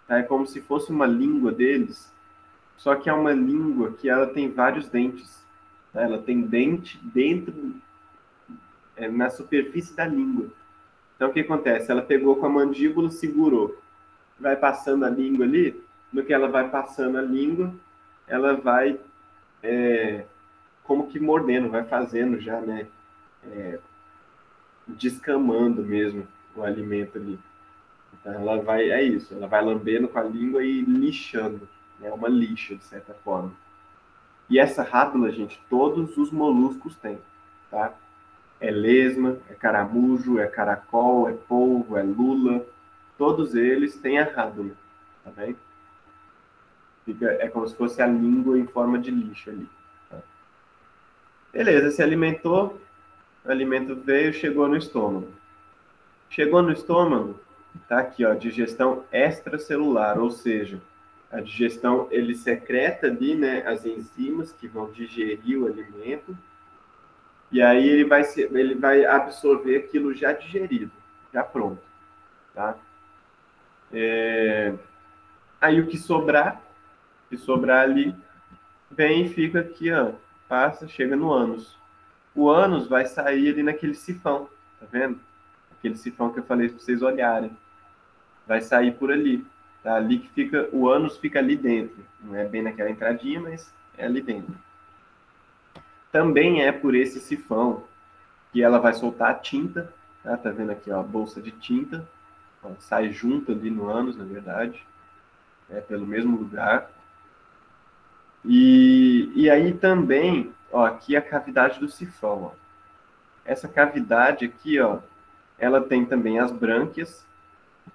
tá? É como se fosse uma língua deles, só que é uma língua que ela tem vários dentes. Tá? Ela tem dente dentro, na superfície da língua. Então, o que acontece? Ela pegou com a mandíbula, segurou. Vai passando a língua ali. No que ela vai passando a língua, ela vai como que mordendo, vai fazendo já, né? Descamando mesmo o alimento ali. Então, ela vai, é isso, ela vai lambendo com a língua e lixando. É uma lixa, de certa forma. E essa rádula, gente, todos os moluscos têm, tá? É lesma, é caramujo, é caracol, é polvo, é lula. Todos eles têm a rádula, tá bem? É como se fosse a língua em forma de lixo ali. Tá? Beleza, se alimentou, o alimento veio, chegou no estômago. Chegou no estômago, tá aqui, ó, digestão extracelular, ou seja, a digestão, ele secreta ali, né, as enzimas que vão digerir o alimento, E aí ele vai absorver aquilo já digerido, já pronto, tá? Aí o que sobrar ali, vem e fica aqui, ó, passa, chega no ânus. O ânus vai sair ali naquele sifão, tá vendo? Aquele sifão que eu falei para vocês olharem. Vai sair por ali. Tá? Ali que fica, o ânus fica ali dentro. Não é bem naquela entradinha, mas é ali dentro. Também é por esse sifão que ela vai soltar a tinta. Tá vendo aqui, ó, a bolsa de tinta. Ó, sai junto ali no ânus, na verdade. É pelo mesmo lugar. E aí também, ó, aqui é a cavidade do sifão. Ó. Essa cavidade aqui, ó, ela tem também as brânquias,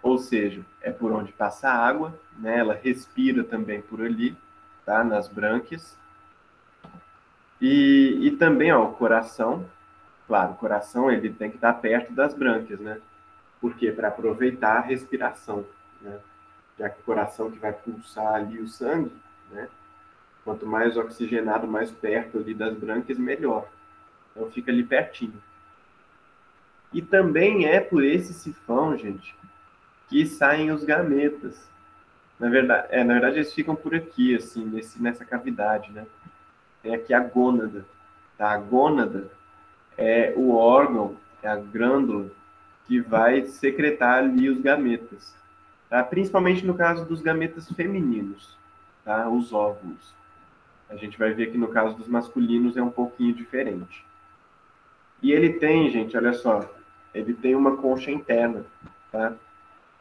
ou seja, é por onde passa a água, né? Ela respira também por ali, tá? Nas brânquias. E também, ó, o coração, claro, o coração ele tem que estar perto das brânquias, né? Por quê? Para aproveitar a respiração, né? Já que o coração que vai pulsar ali o sangue, né? Quanto mais oxigenado, mais perto ali das brânquias, melhor. Então fica ali pertinho. E também é por esse sifão, gente, que saem os gametas. Na verdade, eles ficam por aqui, assim, nessa cavidade, né? Tem aqui a gônada. Tá? A gônada é o órgão, é a glândula que vai secretar ali os gametas. Tá? Principalmente no caso dos gametas femininos, tá? Os óvulos. A gente vai ver que no caso dos masculinos é um pouquinho diferente. E ele tem, gente, olha só, ele tem uma concha interna, tá?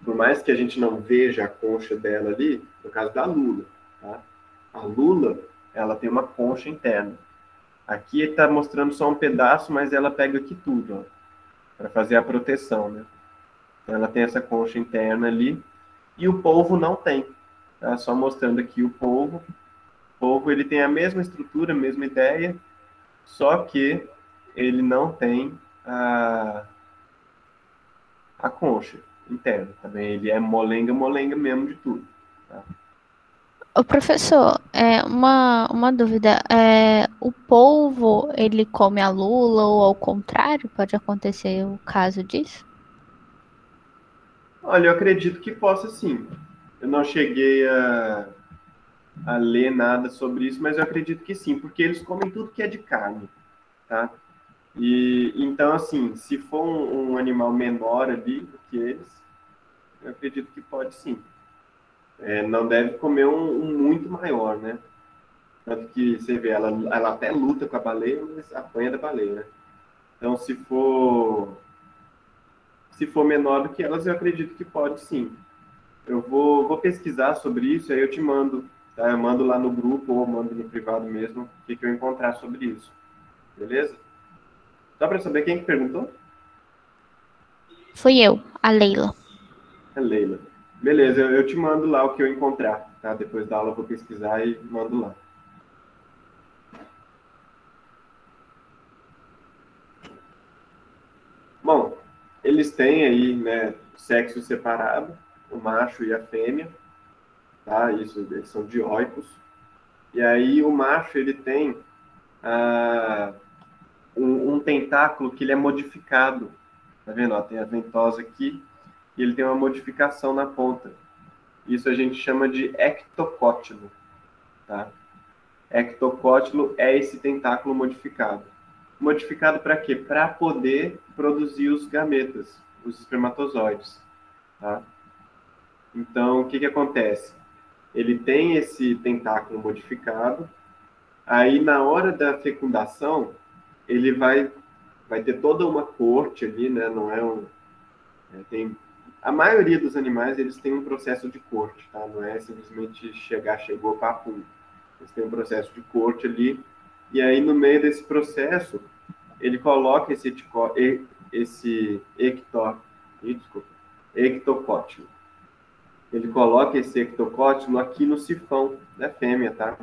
Por mais que a gente não veja a concha dela ali, no caso da lula, tá? A lula, ela tem uma concha interna. Aqui está mostrando só um pedaço, mas ela pega aqui tudo, ó, para fazer a proteção, né? Então, ela tem essa concha interna ali, e o polvo não tem. Tá? Só mostrando aqui o polvo. O polvo, ele tem a mesma estrutura, a mesma ideia, só que ele não tem a concha interna, também. Ele é molenga mesmo de tudo. Tá? Ô, professor, uma dúvida. O polvo, ele come a lula ou ao contrário? Pode acontecer o caso disso? Olha, eu acredito que possa sim. Eu não cheguei a ler nada sobre isso, mas eu acredito que sim, porque eles comem tudo que é de carne, tá? E então, assim, se for um animal menor ali do que eles, eu acredito que pode sim. Não deve comer um muito maior, né? Tanto que você vê, ela até luta com a baleia, mas apanha da baleia, né? Então, se for menor do que elas, eu acredito que pode sim. Eu vou pesquisar sobre isso, aí eu te mando, tá? Eu mando lá no grupo ou mando no privado mesmo o que eu encontrar sobre isso. Beleza? Só para saber quem que perguntou? Fui eu, a Leila. É Leila. Beleza, eu te mando lá o que eu encontrar, tá? Depois da aula eu vou pesquisar e mando lá. Bom, eles têm aí, né, sexo separado, o macho e a fêmea, tá? Isso, eles são dioicos. E aí o macho, ele tem ah, um tentáculo que ele é modificado. Tá vendo? Ó, tem a ventosa aqui e ele tem uma modificação na ponta. Isso a gente chama de ectocótilo, tá? Ectocótilo é esse tentáculo modificado. Modificado para quê? Para poder produzir os gametas, os espermatozoides, tá? Então, o que acontece? Ele tem esse tentáculo modificado, aí na hora da fecundação, ele vai ter toda uma corte ali, né? Não é um... tem, a maioria dos animais, eles têm um processo de corte, tá? Não é simplesmente chegou, papum. Eles têm um processo de corte ali, e aí no meio desse processo, ele coloca esse ectocótilo. Ele coloca esse ectocótilo aqui no sifão da fêmea, tá?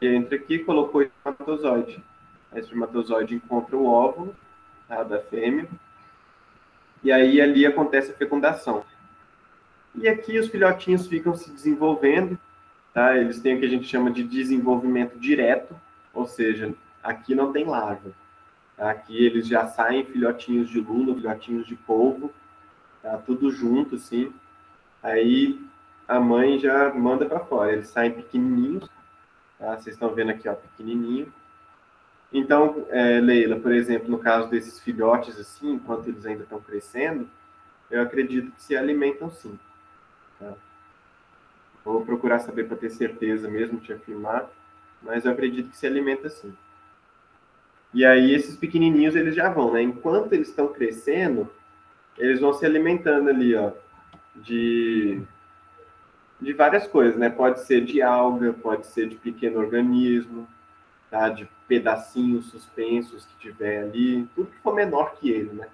E entra aqui, colocou o espermatozoide. A espermatozoide encontra o óvulo, tá, da fêmea, e aí ali acontece a fecundação. E aqui os filhotinhos ficam se desenvolvendo, tá? Eles têm o que a gente chama de desenvolvimento direto, ou seja, aqui não tem larva. Aqui eles já saem filhotinhos de lula, filhotinhos de polvo, tá? Tudo junto, assim. Aí a mãe já manda para fora. Eles saem pequenininhos, tá? Vocês estão vendo aqui, ó, pequenininho. Então, Leila, por exemplo, no caso desses filhotes, assim, enquanto eles ainda estão crescendo, eu acredito que se alimentam sim. Tá? Vou procurar saber para ter certeza mesmo, te afirmar, mas eu acredito que se alimenta sim. E aí esses pequenininhos eles já vão, né? Enquanto eles estão crescendo, eles vão se alimentando ali, ó, de várias coisas, né? Pode ser de alga, pode ser de pequeno organismo, tá? De pedacinhos suspensos que tiver ali, tudo que for menor que ele, né?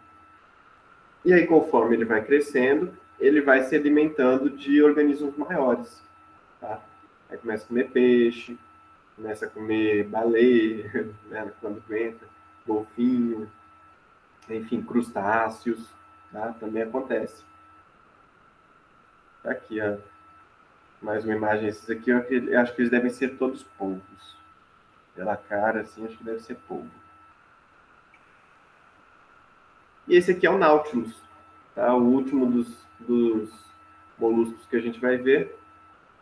E aí, conforme ele vai crescendo, ele vai se alimentando de organismos maiores, tá? Aí começa a comer peixe, começa a comer baleia, né? Quando aguenta, golfinho, enfim, crustáceos, tá? Também acontece. Tá aqui, ó. Mais uma imagem. Esses aqui eu acho que eles devem ser todos polvos. Pela cara, assim, acho que deve ser polvo. E esse aqui é o Nautilus, tá? O último dos moluscos que a gente vai ver.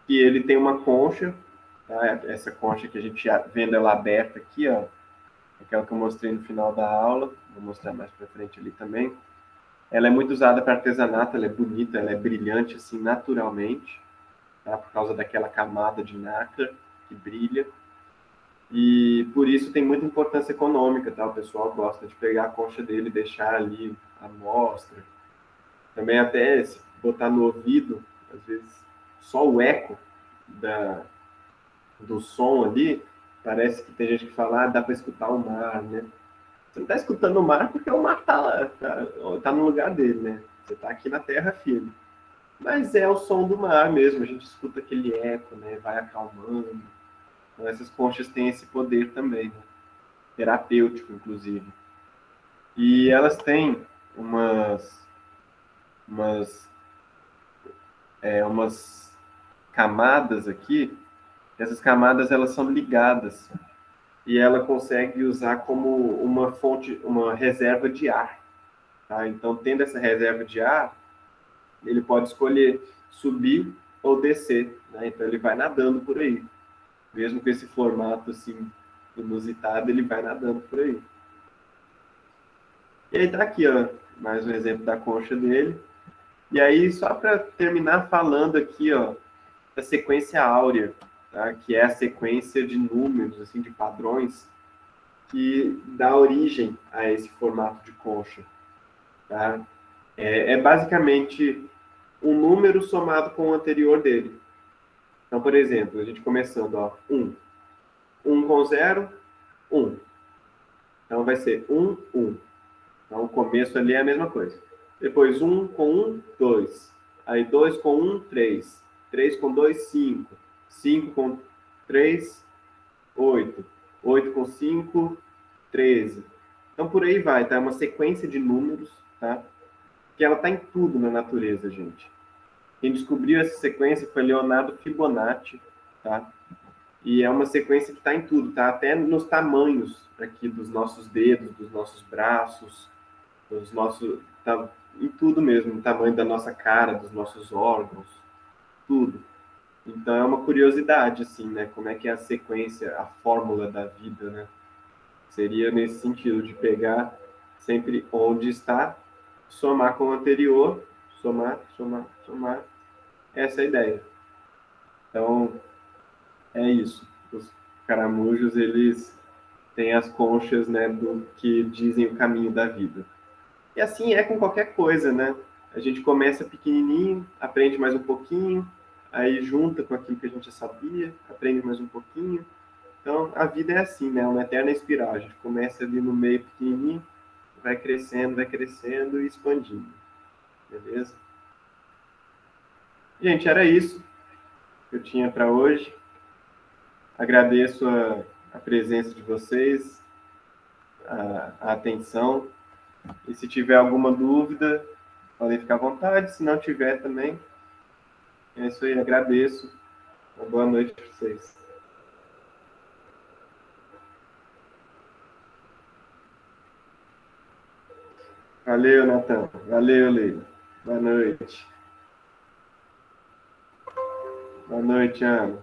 E ele tem uma concha, tá? Essa concha que a gente vendo ela aberta aqui, ó. Aquela que eu mostrei no final da aula. Vou mostrar mais para frente ali também. Ela é muito usada para artesanato, ela é bonita, ela é brilhante, assim, naturalmente. Tá? Por causa daquela camada de nácar que brilha. E por isso tem muita importância econômica, tá? O pessoal gosta de pegar a concha dele e deixar ali à mostra. Também até se botar no ouvido, às vezes só o eco do som ali, parece que tem gente que fala, dá para escutar o mar, né? Você não está escutando o mar porque o mar está lá, tá no lugar dele, né? Você está aqui na terra firme. Mas é o som do mar mesmo, a gente escuta aquele eco, né? Vai acalmando. Então, essas conchas têm esse poder também, né? Terapêutico, inclusive. E elas têm umas, umas camadas aqui. Essas camadas elas são ligadas e ela consegue usar como uma fonte, uma reserva de ar. Tá? Então, tendo essa reserva de ar, ele pode escolher subir ou descer. Né? Então, ele vai nadando por aí. Mesmo com esse formato assim inusitado, ele vai nadando por aí. E aí tá aqui, ó, mais um exemplo da concha dele. E aí, só para terminar falando aqui, ó, da sequência áurea, tá? Que é a sequência de números, assim, de padrões, que dá origem a esse formato de concha. Tá? É basicamente um número somado com o anterior dele. Então, por exemplo, a gente começando, ó, 1. 1 com 0, 1. Então, vai ser 1, 1. Então, o começo ali é a mesma coisa. Depois, 1 com 1, 2. Aí, 2 com 1, 3. 3 com 2, 5. 5 com 3, 8. 8 com 5, 13. Então, por aí vai, tá? É uma sequência de números, tá? Que ela tá em tudo na natureza, gente. Quem descobriu essa sequência foi Leonardo Fibonacci, tá? E é uma sequência que está em tudo, tá? Até nos tamanhos aqui dos nossos dedos, dos nossos braços, dos nossos, tá em tudo mesmo, o tamanho da nossa cara, dos nossos órgãos, tudo. Então é uma curiosidade, assim, né? Como é que é a sequência, a fórmula da vida, né? Seria nesse sentido de pegar sempre onde está, somar com o anterior, somar, somar, somar. Essa é a ideia. Então, é isso. Os caramujos, eles têm as conchas, né, do que dizem o caminho da vida. E assim é com qualquer coisa, né? A gente começa pequenininho, aprende mais um pouquinho, aí junta com aquilo que a gente já sabia, aprende mais um pouquinho. Então, a vida é assim, né? Uma eterna espiral. A gente começa ali no meio pequenininho, vai crescendo e expandindo. Beleza? Gente, era isso que eu tinha para hoje. Agradeço a presença de vocês, a atenção. E se tiver alguma dúvida, podem ficar à vontade. Se não tiver também, é isso aí. Agradeço. Uma boa noite para vocês. Valeu, Natan. Valeu, Leila. Boa noite. Boa noite, Ana.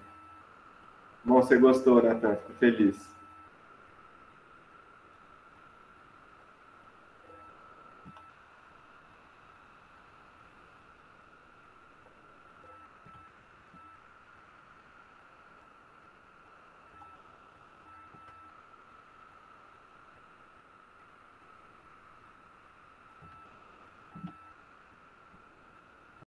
Bom, você gostou, Natan. Fico feliz.